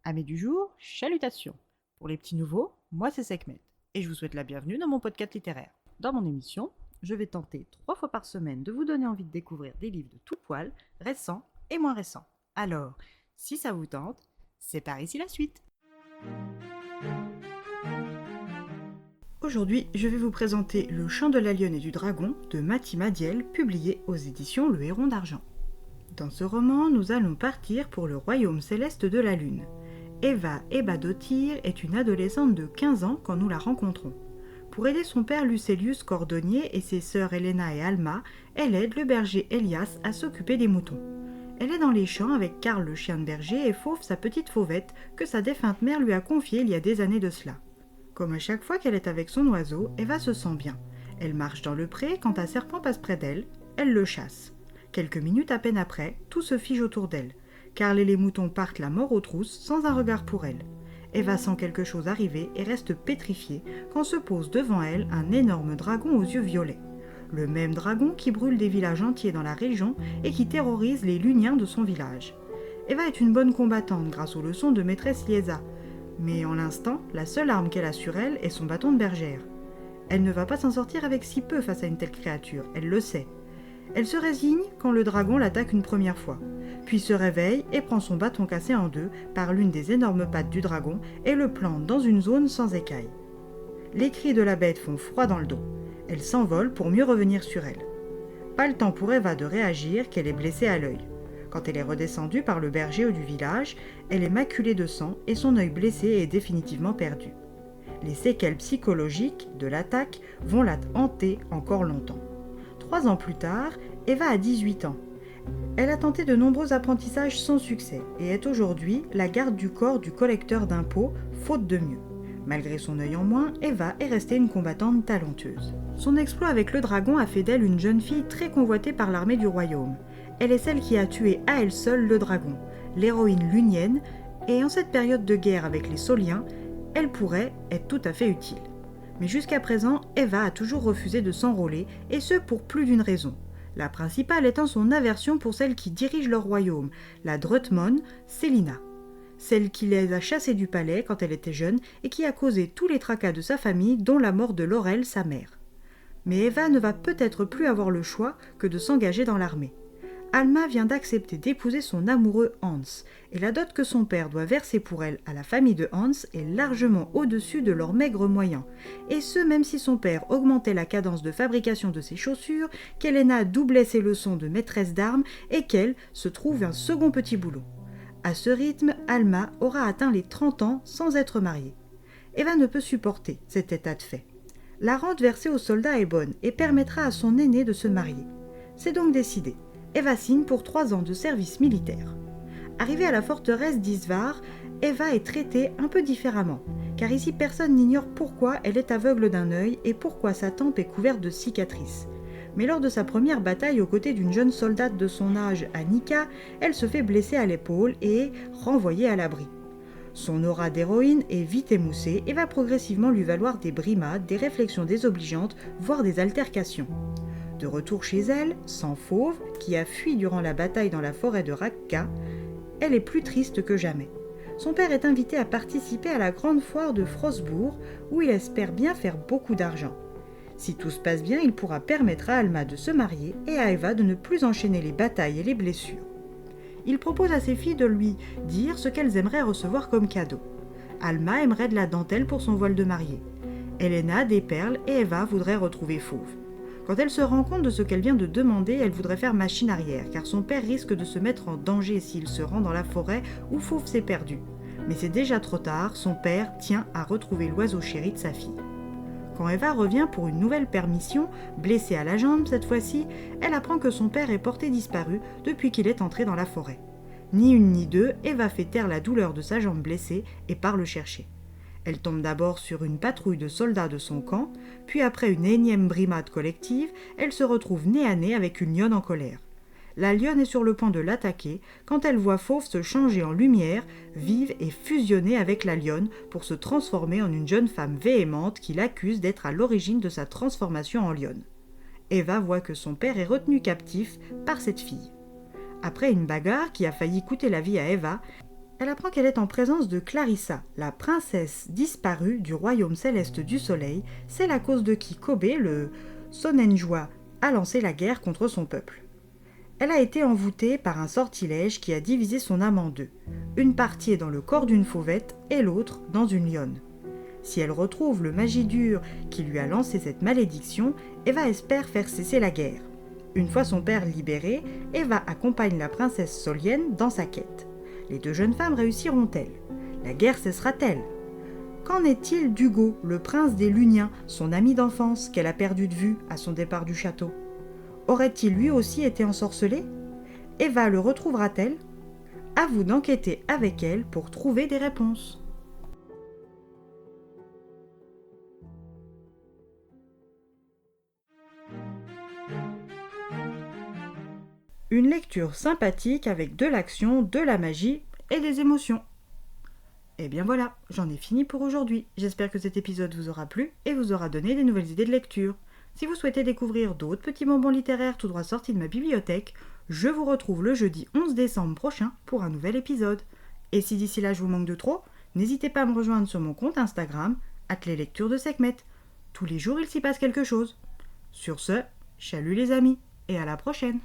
Amis du jour, chalutations. Pour les petits nouveaux, moi c'est Sekhmet et je vous souhaite la bienvenue dans mon podcast littéraire. Dans mon émission, je vais tenter 3 fois par semaine de vous donner envie de découvrir des livres de tout poil, récents et moins récents. Alors, si ça vous tente, c'est par ici la suite. Aujourd'hui, je vais vous présenter Le chant de la lionne et du dragon de Mati Madiel, publié aux éditions Le Héron d'Argent. Dans ce roman, nous allons partir pour le royaume céleste de la lune. Eva Ebadottir est une adolescente de 15 ans quand nous la rencontrons. Pour aider son père Lucelius cordonnier et ses sœurs Helena et Alma, elle aide le berger Elias à s'occuper des moutons. Elle est dans les champs avec Karl le chien de berger et Fauve sa petite fauvette que sa défunte mère lui a confiée il y a des années de cela. Comme à chaque fois qu'elle est avec son oiseau, Eva se sent bien. Elle marche dans le pré quand un serpent passe près d'elle, elle le chasse. Quelques minutes à peine après, tout se fige autour d'elle. Karl et les moutons partent la mort aux trousses sans un regard pour elle. Eva sent quelque chose arriver et reste pétrifiée quand se pose devant elle un énorme dragon aux yeux violets. Le même dragon qui brûle des villages entiers dans la région et qui terrorise les Luniens de son village. Eva est une bonne combattante grâce aux leçons de maîtresse Liesa. Mais en l'instant, la seule arme qu'elle a sur elle est son bâton de bergère. Elle ne va pas s'en sortir avec si peu face à une telle créature, elle le sait. Elle se résigne quand le dragon l'attaque une première fois, puis se réveille et prend son bâton cassé en deux par l'une des énormes pattes du dragon et le plante dans une zone sans écailles. Les cris de la bête font froid dans le dos. Elle s'envole pour mieux revenir sur elle. Pas le temps pour Eva de réagir qu'elle est blessée à l'œil. Quand elle est redescendue par le berger du village, elle est maculée de sang et son œil blessé est définitivement perdu. Les séquelles psychologiques de l'attaque vont la hanter encore longtemps. 3 ans plus tard, Eva a 18 ans. Elle a tenté de nombreux apprentissages sans succès et est aujourd'hui la garde du corps du collecteur d'impôts, faute de mieux. Malgré son œil en moins, Eva est restée une combattante talentueuse. Son exploit avec le dragon a fait d'elle une jeune fille très convoitée par l'armée du royaume. Elle est celle qui a tué à elle seule le dragon, l'héroïne lunienne, et en cette période de guerre avec les Soliens, elle pourrait être tout à fait utile. Mais jusqu'à présent, Eva a toujours refusé de s'enrôler, et ce pour plus d'une raison. La principale étant son aversion pour celle qui dirige leur royaume, la Drutmon, Célina. Celle qui les a chassés du palais quand elle était jeune et qui a causé tous les tracas de sa famille, dont la mort de Laurel, sa mère. Mais Eva ne va peut-être plus avoir le choix que de s'engager dans l'armée. Alma vient d'accepter d'épouser son amoureux Hans, et la dot que son père doit verser pour elle à la famille de Hans est largement au-dessus de leurs maigres moyens, et ce même si son père augmentait la cadence de fabrication de ses chaussures, qu'Helena doublait ses leçons de maîtresse d'armes et qu'elle se trouve un second petit boulot. À ce rythme, Alma aura atteint les 30 ans sans être mariée. Eva ne peut supporter cet état de fait. La rente versée aux soldats est bonne et permettra à son aîné de se marier. C'est donc décidé. Eva signe pour 3 ans de service militaire. Arrivée à la forteresse d'Isvar, Eva est traitée un peu différemment, car ici personne n'ignore pourquoi elle est aveugle d'un œil et pourquoi sa tempe est couverte de cicatrices. Mais lors de sa première bataille aux côtés d'une jeune soldate de son âge, Annika, elle se fait blesser à l'épaule et est renvoyée à l'abri. Son aura d'héroïne est vite émoussée et va progressivement lui valoir des brimades, des réflexions désobligeantes, voire des altercations. De retour chez elle, sans Fauve, qui a fui durant la bataille dans la forêt de Rakka, elle est plus triste que jamais. Son père est invité à participer à la grande foire de Frostbourg, où il espère bien faire beaucoup d'argent. Si tout se passe bien, il pourra permettre à Alma de se marier et à Eva de ne plus enchaîner les batailles et les blessures. Il propose à ses filles de lui dire ce qu'elles aimeraient recevoir comme cadeau. Alma aimerait de la dentelle pour son voile de mariée. Helena des perles et Eva voudrait retrouver Fauve. Quand elle se rend compte de ce qu'elle vient de demander, elle voudrait faire machine arrière, car son père risque de se mettre en danger s'il se rend dans la forêt où Fauve s'est perdu. Mais c'est déjà trop tard, son père tient à retrouver l'oiseau chéri de sa fille. Quand Eva revient pour une nouvelle permission, blessée à la jambe cette fois-ci, elle apprend que son père est porté disparu depuis qu'il est entré dans la forêt. Ni une ni deux, Eva fait taire la douleur de sa jambe blessée et part le chercher. Elle tombe d'abord sur une patrouille de soldats de son camp, puis après une énième brimade collective, elle se retrouve nez à nez avec une lionne en colère. La lionne est sur le point de l'attaquer quand elle voit Fauve se changer en lumière, vive et fusionner avec la lionne pour se transformer en une jeune femme véhémente qui l'accuse d'être à l'origine de sa transformation en lionne. Eva voit que son père est retenu captif par cette fille. Après une bagarre qui a failli coûter la vie à Eva, Elle apprend qu'elle est en présence de Clarissa, la princesse disparue du royaume céleste du soleil. C'est la cause de qui Kobe, le Sonnenjoa, a lancé la guerre contre son peuple. Elle a été envoûtée par un sortilège qui a divisé son âme en deux. Une partie est dans le corps d'une fauvette et l'autre dans une lionne. Si elle retrouve le Magidur qui lui a lancé cette malédiction, Eva espère faire cesser la guerre. Une fois son père libéré, Eva accompagne la princesse solienne dans sa quête. Les deux jeunes femmes réussiront-elles? La guerre cessera-t-elle? Qu'en est-il d'Hugo, le prince des Luniens, son ami d'enfance qu'elle a perdu de vue à son départ du château? Aurait-il lui aussi été ensorcelé? Eva le retrouvera-t-elle? À vous d'enquêter avec elle pour trouver des réponses. Une lecture sympathique avec de l'action, de la magie et des émotions. Et bien voilà, j'en ai fini pour aujourd'hui. J'espère que cet épisode vous aura plu et vous aura donné des nouvelles idées de lecture. Si vous souhaitez découvrir d'autres petits bonbons littéraires tout droit sortis de ma bibliothèque, je vous retrouve le jeudi 11 décembre prochain pour un nouvel épisode. Et si d'ici là je vous manque de trop, n'hésitez pas à me rejoindre sur mon compte Instagram, @leslectures de Sekhmet. Tous les jours il s'y passe quelque chose. Sur ce, chalut les amis, et à la prochaine.